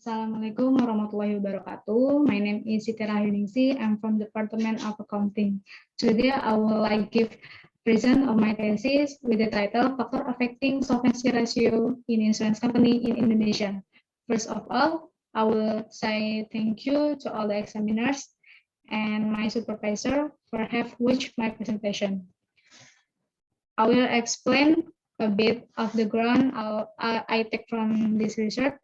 Assalamualaikum warahmatullahi wabarakatuh. My name is Siti Rahyuningsi. I'm from the Department of Accounting. Today, I will give present of my thesis with the title Factor Affecting Solvency Ratio in Insurance Company in Indonesia. First of all, I will say thank you to all the examiners and my supervisor for have watched my presentation. I will explain a bit of the ground I take from this research,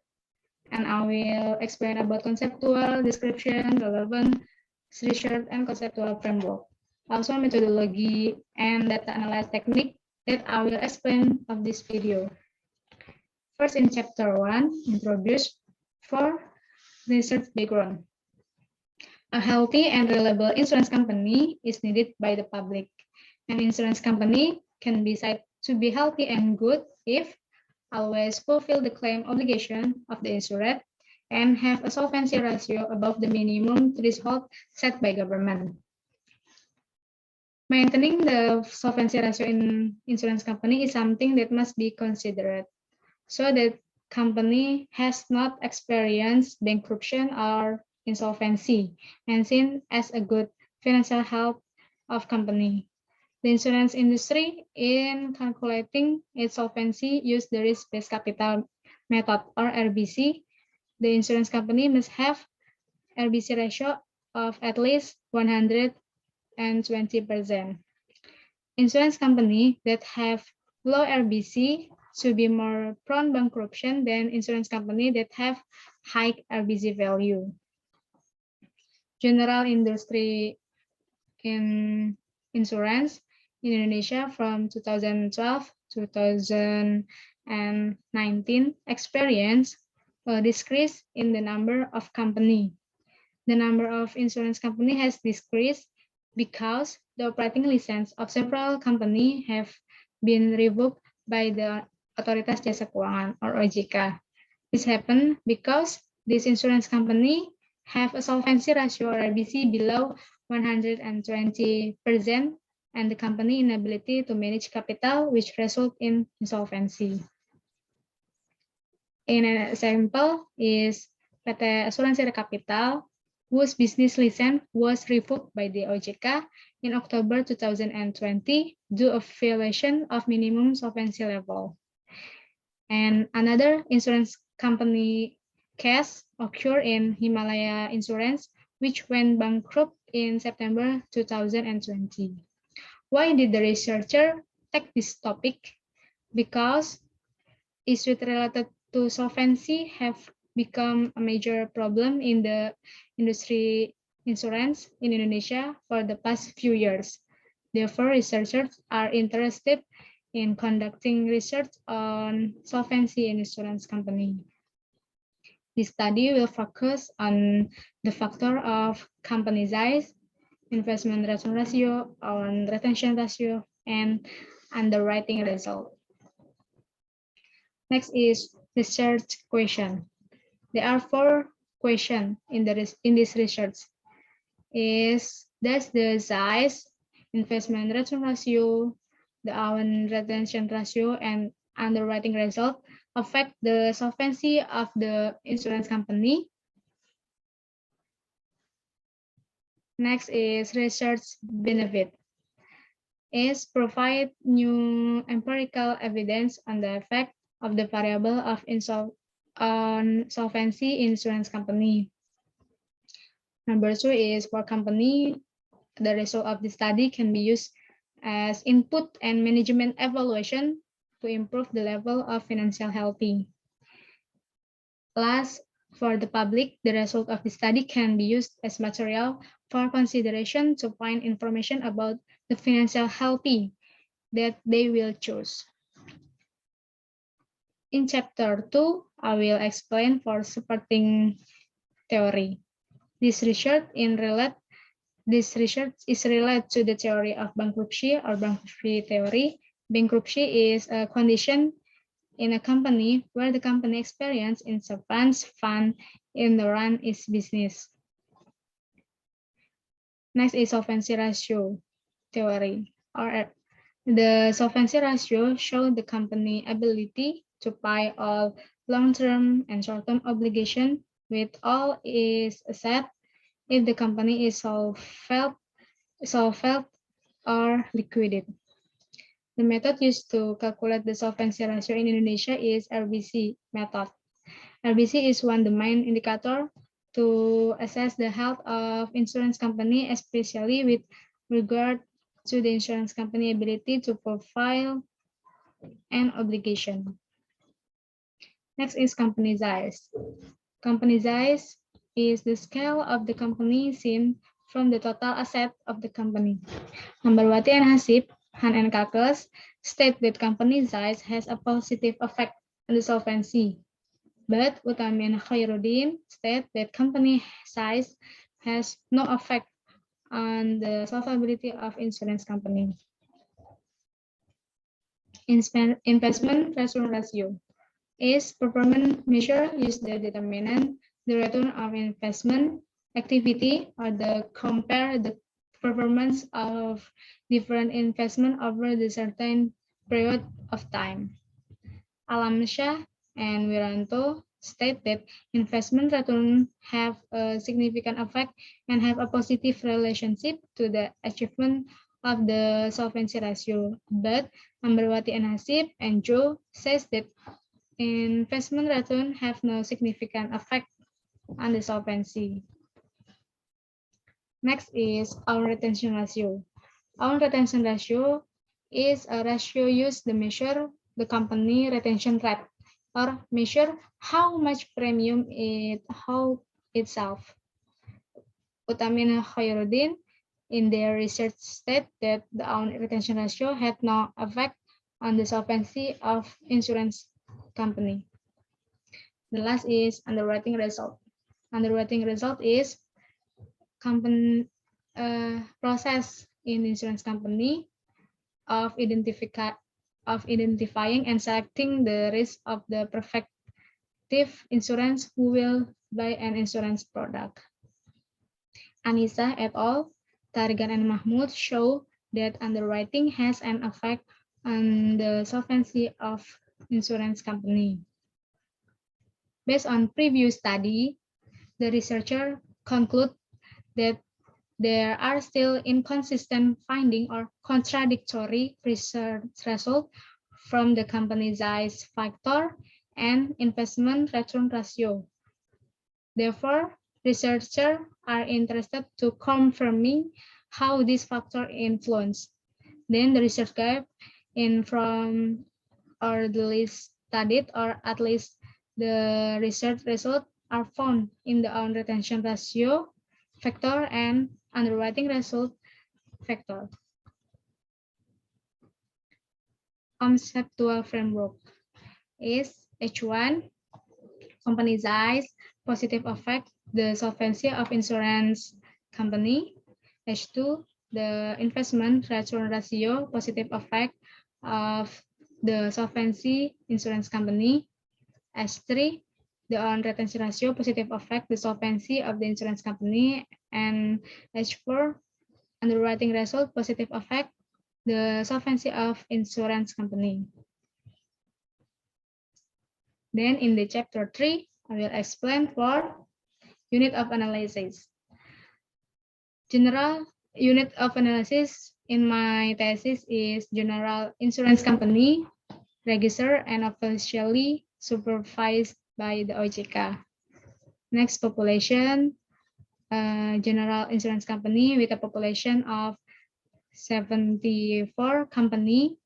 and I will explain about conceptual description, relevant research, and conceptual framework. Also, methodology and data analysis technique that I will explain of this video. First, in chapter 1, introduce for research background. A healthy and reliable insurance company is needed by the public. An insurance company can be said to be healthy and good if always fulfill the claim obligation of the insured and have a solvency ratio above the minimum threshold set by government. Maintaining the solvency ratio in insurance company is something that must be considered so that company has not experienced bankruptcy or insolvency and seen as a good financial health of company. The insurance industry, in calculating its solvency, use the risk-based capital method or RBC. The insurance company must have RBC ratio of at least 120%. Insurance company that have low RBC should be more prone bankruptcy than insurance company that have high RBC value. General industry in insurance in Indonesia from 2012 to 2019 experienced a decrease in the number of company. The number of insurance company has decreased because the operating license of several companies have been revoked by the Otoritas Jasa Keuangan or OJK. This happened because this insurance company have a solvency ratio or RBC below 120%, and the company inability to manage capital, which result in insolvency. An example is PT Asuransi Capital, whose business license was revoked by the OJK in October 2020 due to violation of minimum solvency level. And another insurance company case occurred in Himalaya Insurance, which went bankrupt in September 2020. Why did the researcher take this topic? Because issues related to solvency have become a major problem in the industry insurance in Indonesia for the past few years. Therefore, researchers are interested in conducting research on solvency in insurance company. This study will focus on the factor of company size, investment return ratio, on retention ratio, and underwriting result. Next is research question. There are 4 questions in this research. Does the size, investment return ratio, the own retention ratio, and underwriting result affect the solvency of the insurance company? Next is research benefit. Provide new empirical evidence on the effect of the variable of on solvency in insurance company. Number 2 is for company, the result of the study can be used as input and management evaluation to improve the level of financial healthy. Last, for the public, the result of the study can be used as material for consideration to find information about the financial healthy that they will choose. In chapter 2, I will explain for supporting theory. This research is related to the theory of bankruptcy or bankruptcy theory. Bankruptcy is a condition in a company where the company experiences insolvency fund in the run its business. Next is solvency ratio theory. The solvency ratio shows the company ability to pay all long-term and short-term obligations with all its assets if the company is solvent or liquid. The method used to calculate the solvency ratio in Indonesia is RBC method. RBC is one of the main indicator to assess the health of insurance company, especially with regard to the insurance company ability to fulfill an obligation. Next is company size. Company size is the scale of the company seen from the total asset of the company. Ambarwati and Hasib, Han and Kakes, state that company size has a positive effect on the solvency. But Utami and Khairuddin state that company size has no effect on the solvability of insurance company. Investment return ratio is performance measure used to determine the return of investment activity or the compare the performance of different investment over the certain period of time. Alamsyah and Wiranto state that investment return have a significant effect and have a positive relationship to the achievement of the solvency ratio. But Ambarwati and Hasib and Joe says that investment return have no significant effect on the solvency. Next is our retention ratio. Our retention ratio is a ratio used to measure the company retention rate or measure how much premium it holds itself. Utami and Khairuddin in their research state that the own retention ratio had no effect on the solvency of insurance company. The last is underwriting result. Underwriting result is company process in insurance company of identifying and selecting the risk of the prospective insurance who will buy an insurance product. Anissa et al., Tarigan and Mahmoud show that underwriting has an effect on the solvency of insurance company. Based on previous study, the researcher conclude that there are still inconsistent findings or contradictory research results from the company size factor and investment return ratio. Therefore, researchers are interested to confirming how this factor influence. Then the research gap in from or the list studied or at least the research results are found in the own retention ratio factor and underwriting result factor. Conceptual framework is H1, company size, positive affect the solvency of insurance company. H2, the investment return ratio, positive effect of the solvency insurance company. H3, the own retention ratio, positive affect the solvency of the insurance company. And H4, underwriting result, positive affect the solvency of insurance company. Then in the chapter 3, I will explain for unit of analysis. General unit of analysis in my thesis is general insurance company, registered and officially supervised by the OJK. Next, population, general insurance company with a population of 74 company,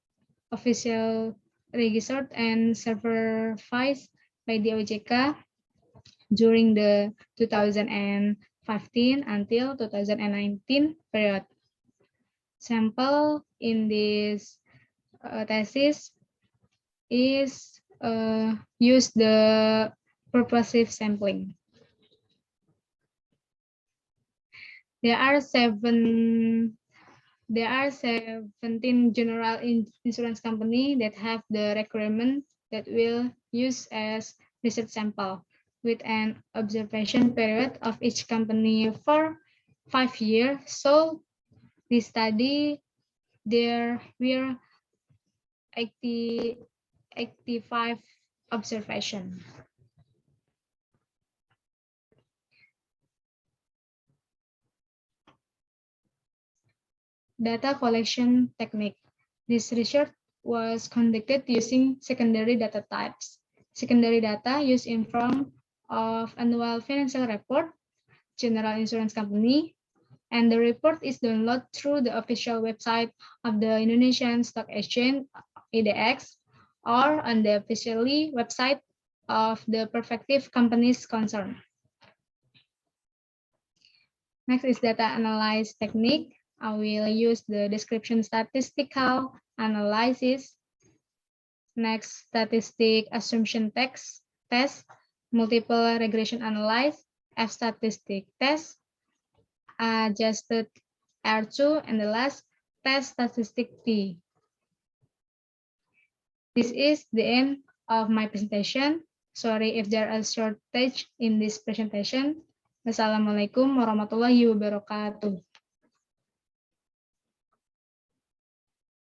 official registered and supervised by the OJK during the 2015 until 2019 period. Sample in this thesis is use the purposive sampling. There are 17 general insurance company that have the requirement that will use as research sample with an observation period of each company for 5 years. So this study, there were 85 observation. data collection technique. This research was conducted using secondary data types. Secondary data used in form of annual financial report, general insurance company, and the report is downloaded through the official website of the Indonesian Stock Exchange, IDX, or on the officially website of the prospective companies concerned. Next is data analysis technique. I will use the description statistical analysis. Next, statistic assumption test, multiple regression analysis, F-statistic test, adjusted R2, and the last, test statistic T. This is the end of my presentation. Sorry if there are shortage in this presentation. Wassalamualaikum warahmatullahi wabarakatuh.